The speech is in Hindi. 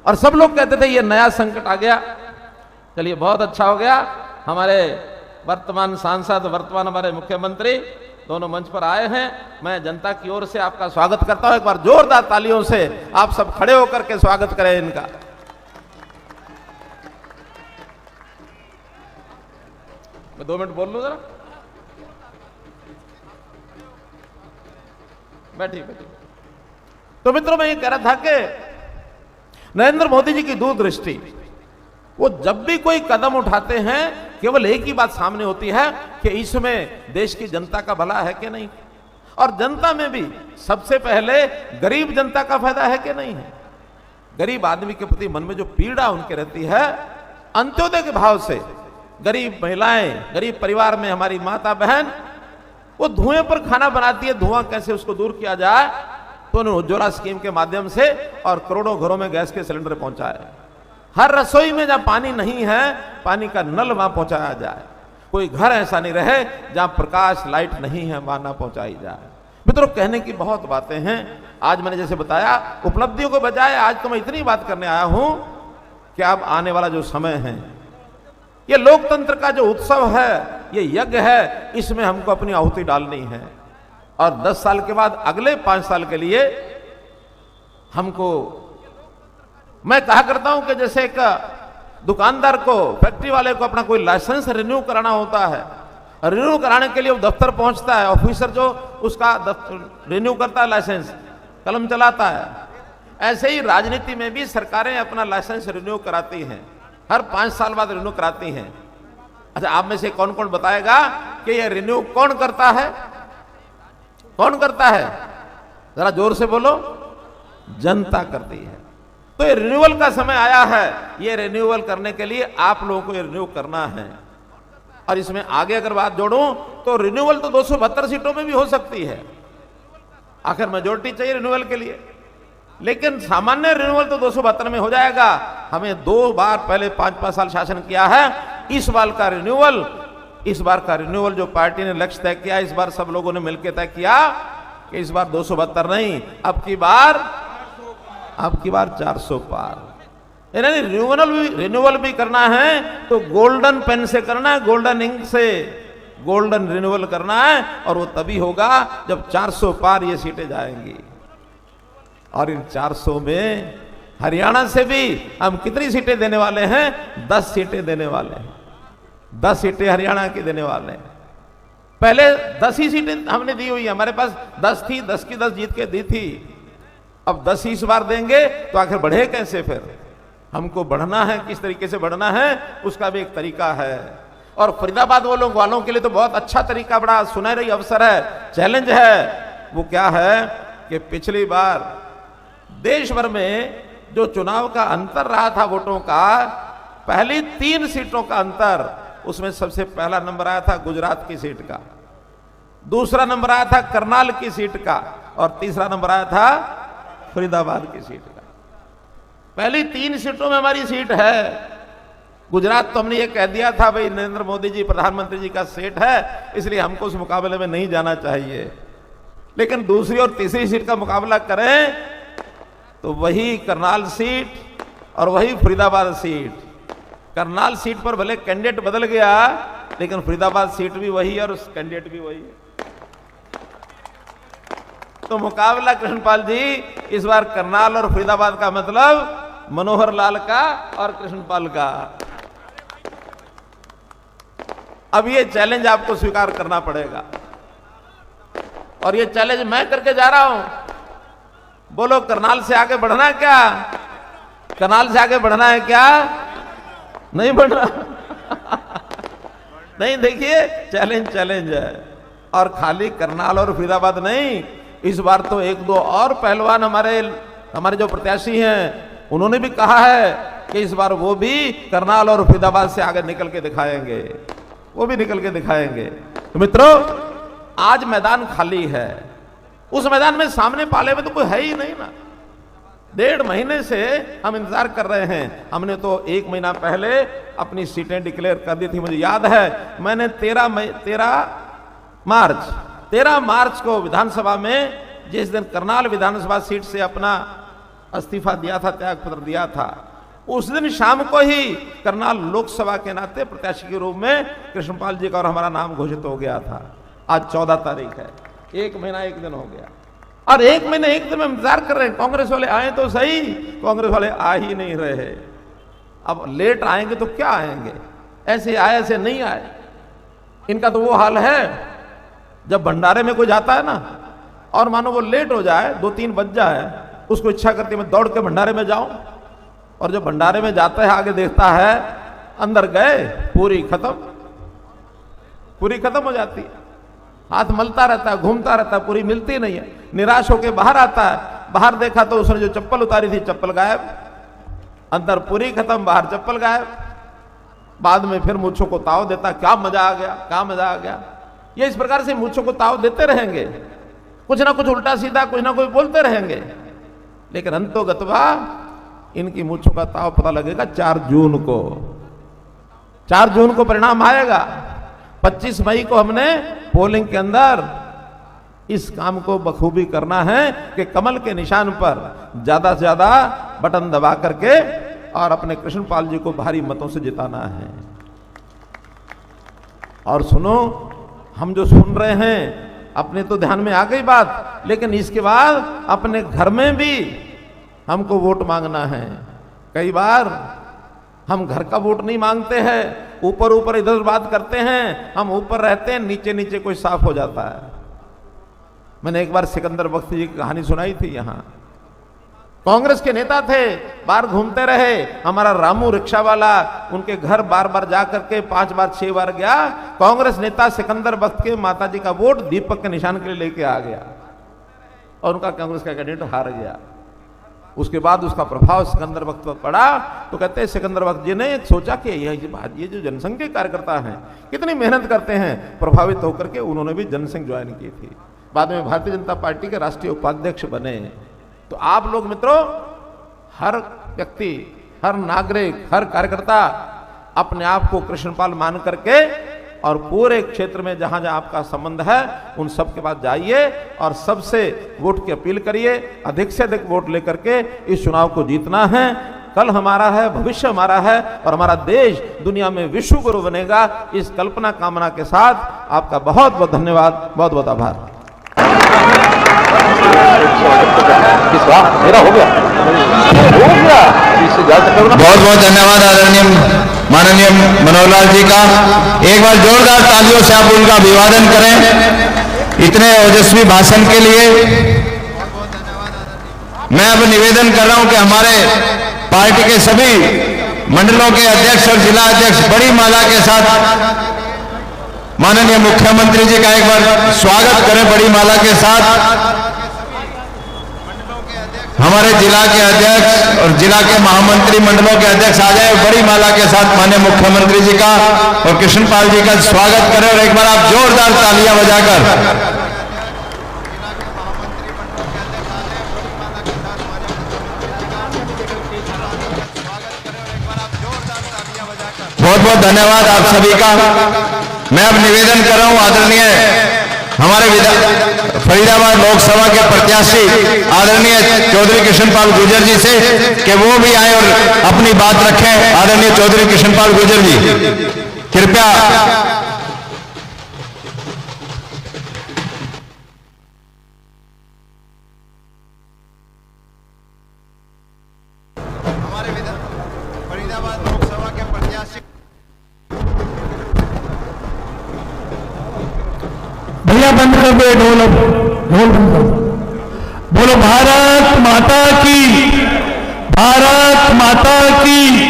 और सब लोग कहते थे ये नया संकट आ गया। चलिए बहुत अच्छा हो गया, हमारे वर्तमान सांसद, वर्तमान हमारे मुख्यमंत्री दोनों मंच पर आए हैं। मैं जनता की ओर से आपका स्वागत करता हूं। एक बार जोरदार तालियों से आप सब खड़े होकर के स्वागत करें इनका। मैं 2 मिनट बोल लूं जरा। बैठिए बैठिए। तो मित्रों, मैं ये कह रहा था कि नरेंद्र मोदी जी की दूरदृष्टि, वो जब भी कोई कदम उठाते हैं केवल एक ही बात सामने होती है कि इसमें देश की जनता का भला है कि नहीं, और जनता में भी सबसे पहले गरीब जनता का फायदा है कि नहीं है। गरीब आदमी के प्रति मन में जो पीड़ा उनके रहती है, अंत्योदय के भाव से गरीब महिलाएं, गरीब परिवार में हमारी माता बहन वो धुएं पर खाना बनाती है, धुआं कैसे उसको दूर किया जाए, तो उन्होंने उज्ज्वला स्कीम के माध्यम से और करोड़ों घरों में गैस के सिलेंडर पहुंचाए। हर रसोई में जहां पानी नहीं है, पानी का नल वहां पहुंचाया जाए। कोई घर ऐसा नहीं रहे जहां प्रकाश लाइट नहीं है, वहां ना पहुंचाई जाए। मित्रों, कहने की बहुत बातें हैं। आज मैंने जैसे बताया, उपलब्धियों के बजाय आज तो मैं इतनी बात करने आया हूं कि अब आने वाला जो समय है, ये लोकतंत्र का जो उत्सव है, ये यज्ञ है, इसमें हमको अपनी आहुति डालनी है। और 10 साल के बाद अगले 5 साल के लिए हमको, मैं कहा करता हूं कि जैसे एक दुकानदार को, फैक्ट्री वाले को अपना कोई लाइसेंस रिन्यू कराना होता है, रिन्यू कराने के लिए वो दफ्तर पहुंचता है, ऑफिसर जो उसका रिन्यू करता है लाइसेंस, कलम चलाता है। ऐसे ही राजनीति में भी सरकारें अपना लाइसेंस रिन्यू कराती हैं, हर 5 साल बाद रिन्यू कराती हैं। अच्छा, आप में से कौन कौन बताएगा कि ये रिन्यू कौन करता है? कौन करता है? जरा जोर से बोलो। जनता करती है। तो ये रिन्यूअल का समय आया है। ये रिन्यूअल करने के लिए आप लोगों को ये रिन्यू करना है। और इसमें आगे अगर बात जोड़ूं तो रिन्यूअल तो 272 सीटों में भी हो सकती है, आखिर मेजोरिटी चाहिए रिन्यूअल के लिए। लेकिन सामान्य रिन्यूअल तो 272 में हो जाएगा। हमें 2 बार पहले 5-5 साल शासन किया है। इस बार का रिन्यूअल जो पार्टी ने लक्ष्य तय किया, इस बार सब लोगों ने मिलकर तय किया कि इस बार 272 नहीं, अब की बार 400 पार। यानी रिन्यूअल भी करना है तो गोल्डन पेन से करना है, गोल्डन इंक से गोल्डन रिन्यूअल करना है। और वो तभी होगा जब 400 पार ये सीटें जाएंगी। और इन 400 में हरियाणा से भी हम कितनी सीटें देने वाले हैं? 10 सीटें देने वाले हैं। 10 सीटें हरियाणा की देने वाले हैं। पहले 10 ही सीटें हमने दी हुई है, हमारे पास 10 थी, 10 की 10 जीत के दी थी। अब 10 ही इस बार देंगे तो आखिर बढ़े कैसे? फिर हमको बढ़ना है, किस तरीके से बढ़ना है उसका भी एक तरीका है। और फरीदाबाद वालों के लिए तो बहुत अच्छा तरीका, बड़ा सुनहरी अवसर है, चैलेंज है। वो क्या है कि पिछली बार देश भर में जो चुनाव का अंतर रहा था वोटों का, पहली 3 सीटों का अंतर, उसमें सबसे पहला नंबर आया था गुजरात की सीट का, दूसरा नंबर आया था करनाल की सीट का, और तीसरा नंबर आया था फरीदाबाद की सीट का। पहली 3 सीटों में हमारी सीट है। गुजरात तो हमने ये कह दिया था भाई नरेंद्र मोदी जी प्रधानमंत्री जी का सीट है, इसलिए हमको उस मुकाबले में नहीं जाना चाहिए। लेकिन दूसरी और तीसरी सीट का मुकाबला करें तो वही करनाल सीट और वही फरीदाबाद सीट। करनाल सीट पर भले कैंडिडेट बदल गया, लेकिन फरीदाबाद सीट भी वही और उस कैंडिडेट भी वही है। तो मुकाबला कृष्णपाल जी इस बार करनाल और फरीदाबाद का मतलब मनोहर लाल का और कृष्णपाल का। अब ये चैलेंज आपको स्वीकार करना पड़ेगा, और ये चैलेंज मैं करके जा रहा हूं। बोलो, करनाल से आगे बढ़ना क्या? करनाल से आगे बढ़ना है क्या? नहीं बढ़ना? नहीं, देखिए चैलेंज है। और खाली करनाल और फरीदाबाद नहीं, इस बार तो 1-2 और पहलवान हमारे जो प्रत्याशी हैं उन्होंने भी कहा है कि इस बार वो भी करनाल और फरीदाबाद से आगे निकल के दिखाएंगे, वो भी निकल के दिखाएंगे। तो मित्रों, आज मैदान खाली है। उस मैदान में सामने पाले में तो कोई है ही नहीं ना। 1.5 महीने से हम इंतजार कर रहे हैं। हमने तो 1 महीना पहले अपनी सीटें डिक्लेयर कर दी थी। मुझे याद है, मैंने 13 मार्च को विधानसभा में, जिस दिन करनाल विधानसभा सीट से अपना इस्तीफा दिया था, त्याग पत्र दिया था, उस दिन शाम को ही करनाल लोकसभा के नाते प्रत्याशी के रूप में कृष्णपाल जी का और हमारा नाम घोषित हो गया था। आज 14 तारीख है, 1 महीना 1 दिन हो गया, और 1 महीने 1 दिन में इंतजार कर रहे हैं कांग्रेस वाले आए तो सही। कांग्रेस वाले आ ही नहीं रहे। अब लेट आएंगे तो क्या आएंगे, ऐसे आए ऐसे नहीं आए। इनका तो वो हाल है, जब भंडारे में कोई जाता है ना और मानो वो लेट हो जाए, 2-3 बज जाए, उसको इच्छा करती है मैं दौड़ के भंडारे में जाऊं, और जब भंडारे में जाता है आगे देखता है अंदर गए पूरी खत्म हो जाती है, हाथ मलता रहता है, घूमता रहता है, पूरी मिलती नहीं है। निराश होकर बाहर आता है, बाहर देखा तो उसने जो चप्पल उतारी थी चप्पल गायब, अंदर पूरी खत्म, बाहर चप्पल गायब। बाद में फिर मूंछों को ताव देता, क्या मजा आ गया, क्या मजा आ गया। ये इस प्रकार से मूंछों को ताव देते रहेंगे, कुछ ना कुछ उल्टा सीधा कुछ ना कुछ बोलते रहेंगे, लेकिन अंतोगतवा इनकी मूंछों का ताव पता लगेगा 4 जून को। 4 जून को परिणाम आएगा। 25 मई को हमने पोलिंग के अंदर इस काम को बखूबी करना है कि कमल के निशान पर ज्यादा से ज्यादा बटन दबा करके और अपने कृष्णपाल जी को भारी मतों से जिताना है। और सुनो, हम जो सुन रहे हैं अपने तो ध्यान में आ गई बात, लेकिन इसके बाद अपने घर में भी हमको वोट मांगना है। कई बार हम घर का वोट नहीं मांगते हैं, ऊपर ऊपर इधर बात करते हैं, हम ऊपर रहते हैं, नीचे नीचे कोई साफ हो जाता है। मैंने एक बार सिकंदर बख्शी जी की कहानी सुनाई थी। यहाँ कांग्रेस के नेता थे, बाहर घूमते रहे, हमारा रामू रिक्शा वाला उनके घर बार बार जा करके 5 बार 6 बार गया। कांग्रेस नेता सिकंदर बख्श के माताजी का वोट दीपक के निशान के लिए लेके आ गया और उनका कांग्रेस का कैंडिडेट हार गया। उसके बाद उसका प्रभाव सिकंदर बख्श पर पड़ा, तो कहते हैं सिकंदर बख्श जी ने सोचा कि ये जो जनसंघ के कार्यकर्ता हैं कितनी मेहनत करते हैं, प्रभावित होकर के उन्होंने भी जनसंघ ज्वाइन की थी। बाद में भारतीय जनता पार्टी के राष्ट्रीय उपाध्यक्ष बने। तो आप लोग मित्रों, हर व्यक्ति, हर नागरिक, हर कार्यकर्ता अपने आप को कृष्णपाल मान करके और पूरे क्षेत्र में जहां जहां आपका संबंध है उन सब के पास जाइए और सबसे वोट की अपील करिए। अधिक से अधिक वोट लेकर के इस चुनाव को जीतना है। कल हमारा है, भविष्य हमारा है और हमारा देश दुनिया में विश्व गुरु बनेगा। इस कल्पना कामना के साथ आपका बहुत बहुत धन्यवाद, बहुत बहुत आभार। मेरा हो गया बहुत बहुत धन्यवाद आदरणीय माननीय मनोहर लाल जी का। एक बार जोरदार तालियों से आप उनका अभिवादन करें इतने ओजस्वी भाषण के लिए। मैं अब निवेदन कर रहा हूं कि हमारे पार्टी के सभी मंडलों के अध्यक्ष और जिला अध्यक्ष बड़ी माला के साथ माननीय मुख्यमंत्री जी का एक बार स्वागत करें बड़ी माला के साथ। हमारे जिला के अध्यक्ष और जिला के महामंत्री मंडलों के अध्यक्ष आ जाए, बड़ी माला के साथ माननीय मुख्यमंत्री जी का और कृष्णपाल जी का स्वागत करें। और एक बार आप जोरदार तालियां बजाकर बहुत बहुत धन्यवाद आप सभी का। मैं अब निवेदन कर रहा हूं आदरणीय हमारे फरीदाबाद लोकसभा के प्रत्याशी आदरणीय चौधरी कृष्णपाल गुर्जर जी से कि वो भी आए और अपनी बात रखें। आदरणीय चौधरी कृष्णपाल गुर्जर जी कृपया। हमारे फरीदाबाद लोकसभा के प्रत्याशी भैया बंद कर दो ढोल, ढोल बंद कर दो। बोलो भारत माता की, भारत माता की।